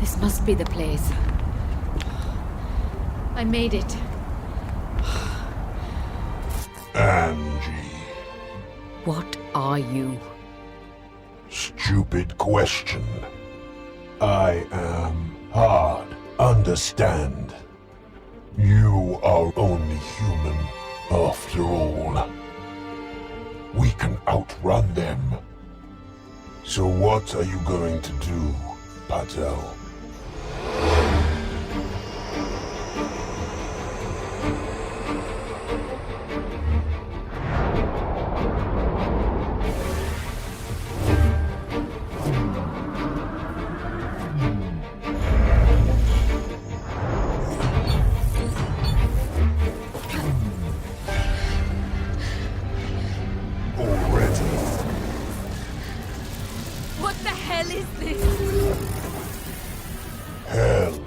This must be the place. I made it. Angie. What are you? Stupid question. I am hard. Understand. You are only human, after all. We can outrun them. So what are you going to do, Patel? What the hell is this? Hell.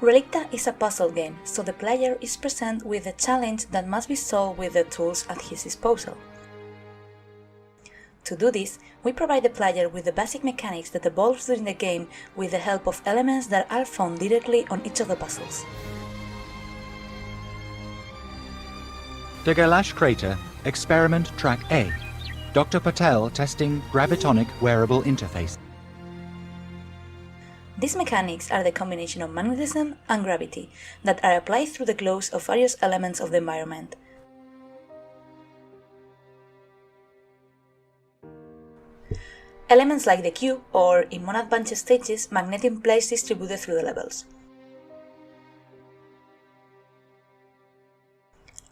Relicta is a puzzle game, so the player is presented with a challenge that must be solved with the tools at his disposal. To do this, we provide the player with the basic mechanics that evolve during the game with the help of elements that are found directly on each of the puzzles. The Galash Crater, Experiment Track A. Dr. Patel testing gravitonic wearable interface. These mechanics are the combination of magnetism and gravity that are applied through the glows of various elements of the environment. Elements like the cube, or in more advanced stages, magnetic plates distributed through the levels.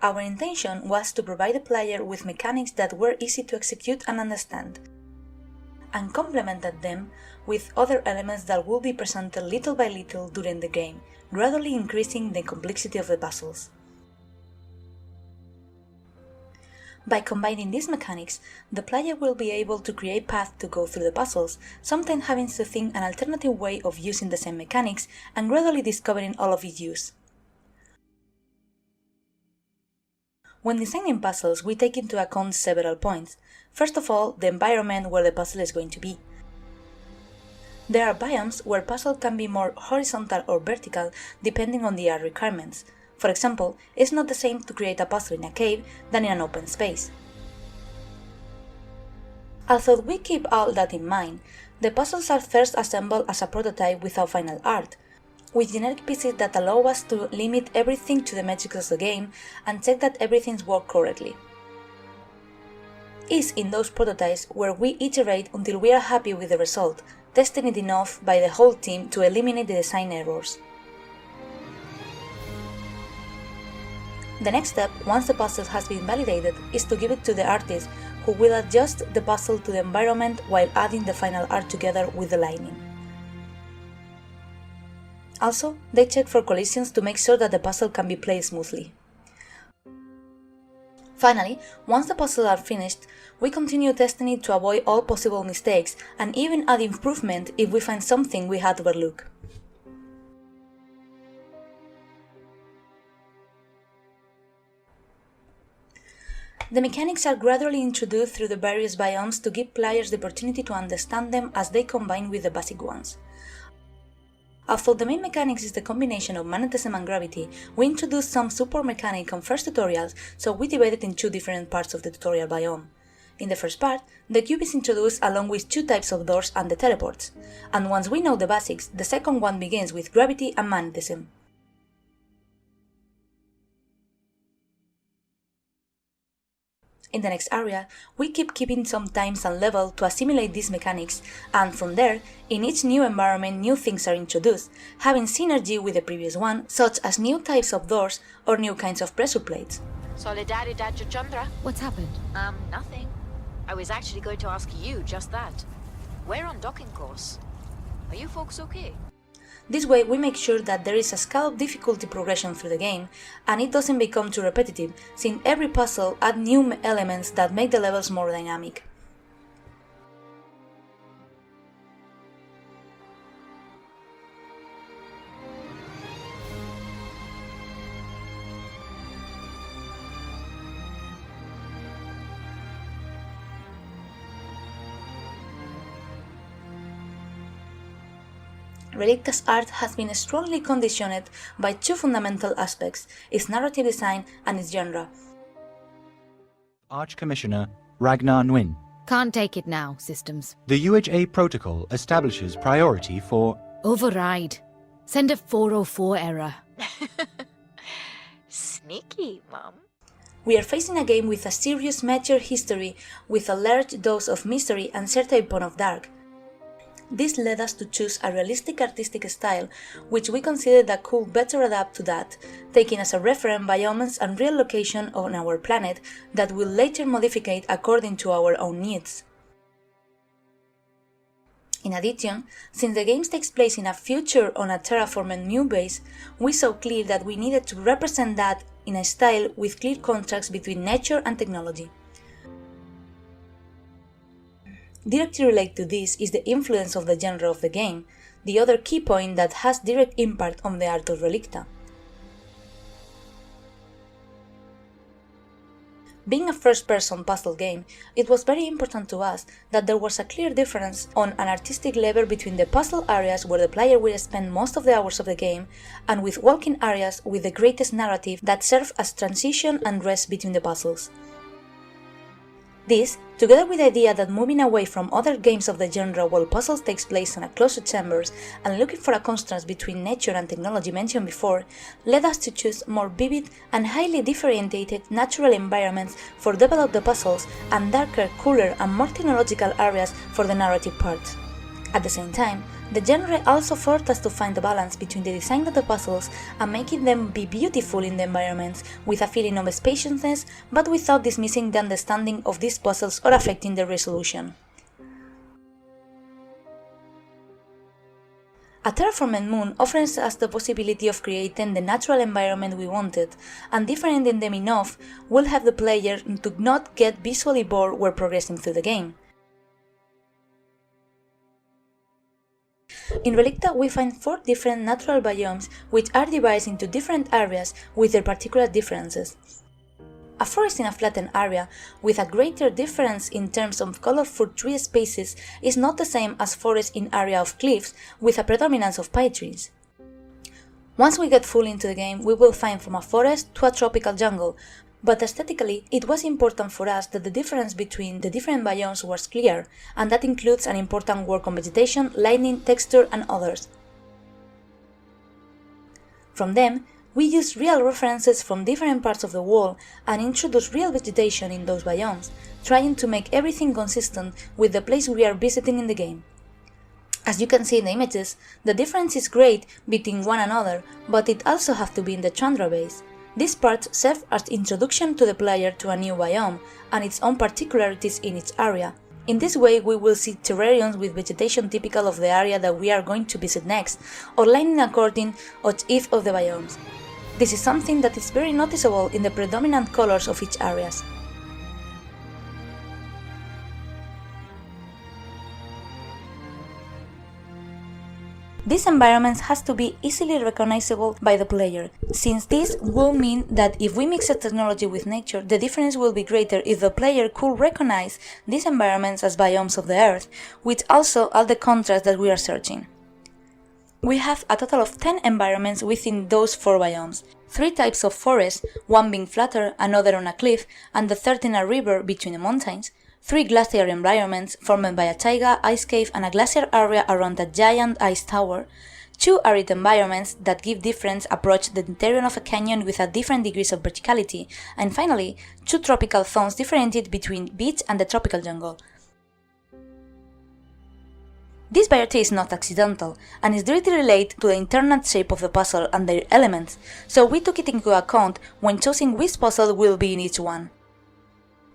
Our intention was to provide the player with mechanics that were easy to execute and understand, and complemented them with other elements that will be presented little by little during the game, gradually increasing the complexity of the puzzles. By combining these mechanics, the player will be able to create paths to go through the puzzles, sometimes having to think an alternative way of using the same mechanics and gradually discovering all of its use. When designing puzzles, we take into account several points. First of all, the environment where the puzzle is going to be. There are biomes where puzzles can be more horizontal or vertical depending on the art requirements. For example, it's not the same to create a puzzle in a cave than in an open space. Although we keep all that in mind, the puzzles are first assembled as a prototype without final art, with generic pieces that allow us to limit everything to the metrics of the game and check that everything works correctly. It's in those prototypes where we iterate until we are happy with the result, testing it enough by the whole team to eliminate the design errors. The next step, once the puzzle has been validated, is to give it to the artist, who will adjust the puzzle to the environment while adding the final art together with the lighting. Also, they check for collisions to make sure that the puzzle can be played smoothly. Finally, once the puzzles are finished, we continue testing it to avoid all possible mistakes and even add improvement if we find something we had overlooked. The mechanics are gradually introduced through the various biomes to give players the opportunity to understand them as they combine with the basic ones. Although the main mechanics is the combination of magnetism and gravity, we introduced some support mechanics on first tutorials, so we divided in two different parts of the tutorial biome. In the first part, the cube is introduced along with two types of doors and the teleports, and once we know the basics, the second one begins with gravity and magnetism. In the next area, we keep keeping some times and level to assimilate these mechanics, and from there, in each new environment new things are introduced, having synergy with the previous one, such as new types of doors or new kinds of pressure plates. Solidaridad Chandra. What's happened? Nothing. I was actually going to ask you just that. We're on docking course. Are you folks okay? This way we make sure that there is a scale of difficulty progression through the game, and it doesn't become too repetitive, since every puzzle adds new elements that make the levels more dynamic. Relicta's art has been strongly conditioned by two fundamental aspects, its narrative design and its genre. Arch-Commissioner Ragnar Nguyen. Can't take it now, systems. The UHA protocol establishes priority for... Override. Send a 404 error. Sneaky, Mum. We are facing a game with a serious mature history, with a large dose of mystery and certain point of dark. This led us to choose a realistic artistic style, which we considered that could better adapt to that, taking as a reference biomes and real location on our planet that will later modify according to our own needs. In addition, since the game takes place in a future on a terraformed new base, we saw clear that we needed to represent that in a style with clear contrasts between nature and technology. Directly related to this is the influence of the genre of the game, the other key point that has direct impact on the art of Relicta. Being a first-person puzzle game, it was very important to us that there was a clear difference on an artistic level between the puzzle areas where the player will spend most of the hours of the game, and with walking areas with the greatest narrative that serve as transition and rest between the puzzles. This, together with the idea that moving away from other games of the genre where puzzles takes place in a closed chambers and looking for a contrast between nature and technology mentioned before, led us to choose more vivid and highly differentiated natural environments for develop the puzzles and darker, cooler and more technological areas for the narrative part. At the same time, the genre also forced us to find the balance between the design of the puzzles and making them be beautiful in the environments with a feeling of spaciousness, but without dismissing the understanding of these puzzles or affecting their resolution. A terraformed moon offers us the possibility of creating the natural environment we wanted, and differentiating them enough will help the player to not get visually bored while progressing through the game. In Relicta, we find 4 different natural biomes which are divided into different areas with their particular differences. A forest in a flattened area with a greater difference in terms of colorful tree spaces is not the same as forest in area of cliffs with a predominance of pine trees. Once we get fully into the game, we will find from a forest to a tropical jungle, but aesthetically, it was important for us that the difference between the different biomes was clear, and that includes an important work on vegetation, lighting, texture, and others. From them, we used real references from different parts of the world and introduced real vegetation in those biomes, trying to make everything consistent with the place we are visiting in the game. As you can see in the images, the difference is great between one another, but it also has to be in the Chandra base. This part serves as introduction to the player to a new biome and its own particularities in its area. In this way, we will see terrariums with vegetation typical of the area that we are going to visit next, or lining according to each of the biomes. This is something that is very noticeable in the predominant colors of each area. These environments has to be easily recognizable by the player, since this will mean that if we mix the technology with nature, the difference will be greater if the player could recognize these environments as biomes of the Earth, which also are the contrasts that we are searching. We have a total of 10 environments within those 4 biomes, 3 types of forest, one being flatter, another on a cliff, and the third in a river between the mountains, 3 glacier environments formed by a taiga, ice cave, and a glacier area around a giant ice tower, 2 arid environments that give different approach to the interior of a canyon with a different degrees of verticality, and finally, 2 tropical zones differentiated between beach and the tropical jungle. This variety is not accidental, and is directly related to the internal shape of the puzzle and their elements, so we took it into account when choosing which puzzle will be in each one.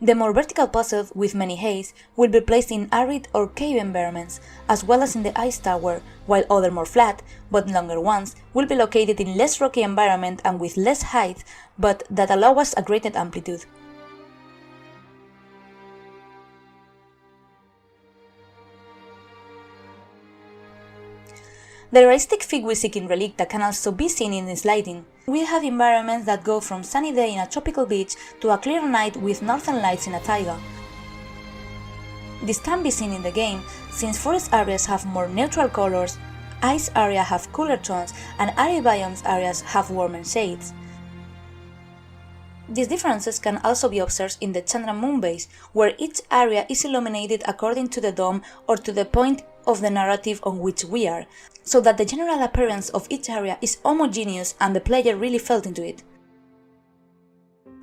The more vertical puzzles with many heights will be placed in arid or cave environments, as well as in the ice tower, while other more flat, but longer ones, will be located in less rocky environment and with less height, but that allow us a greater amplitude. The realistic fig we seek in Relicta can also be seen in this lighting. We have environments that go from sunny day in a tropical beach to a clear night with northern lights in a taiga. This can be seen in the game, since forest areas have more neutral colors, ice areas have cooler tones, and arid biomes areas have warmer shades. These differences can also be observed in the Chandra moon base, where each area is illuminated according to the dome or to the point of the narrative on which we are, so that the general appearance of each area is homogeneous and the player really felt into it.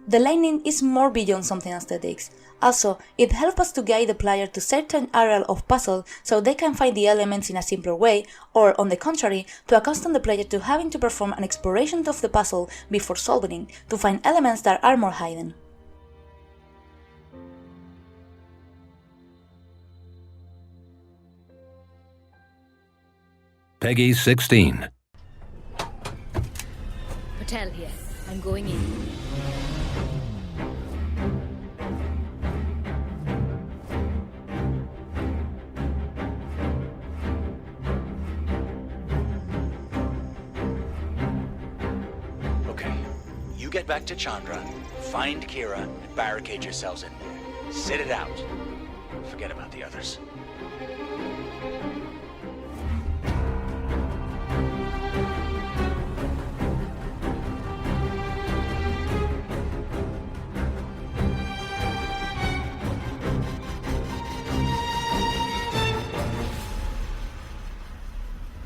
The lighting is more beyond something aesthetics. Also, it helps us to guide the player to certain area of puzzle so they can find the elements in a simpler way, or on the contrary, to accustom the player to having to perform an exploration of the puzzle before solving it, to find elements that are more hidden. Peggy 16. Patel here. I'm going in. Okay, you get back to Chandra, find Kira, and barricade yourselves in there. Sit it out. Forget about the others.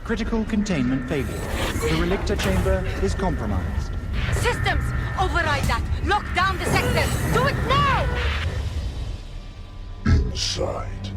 Critical containment failure. The Relicta chamber is compromised. Systems! Override that! Lock down the sector! Do it now! Inside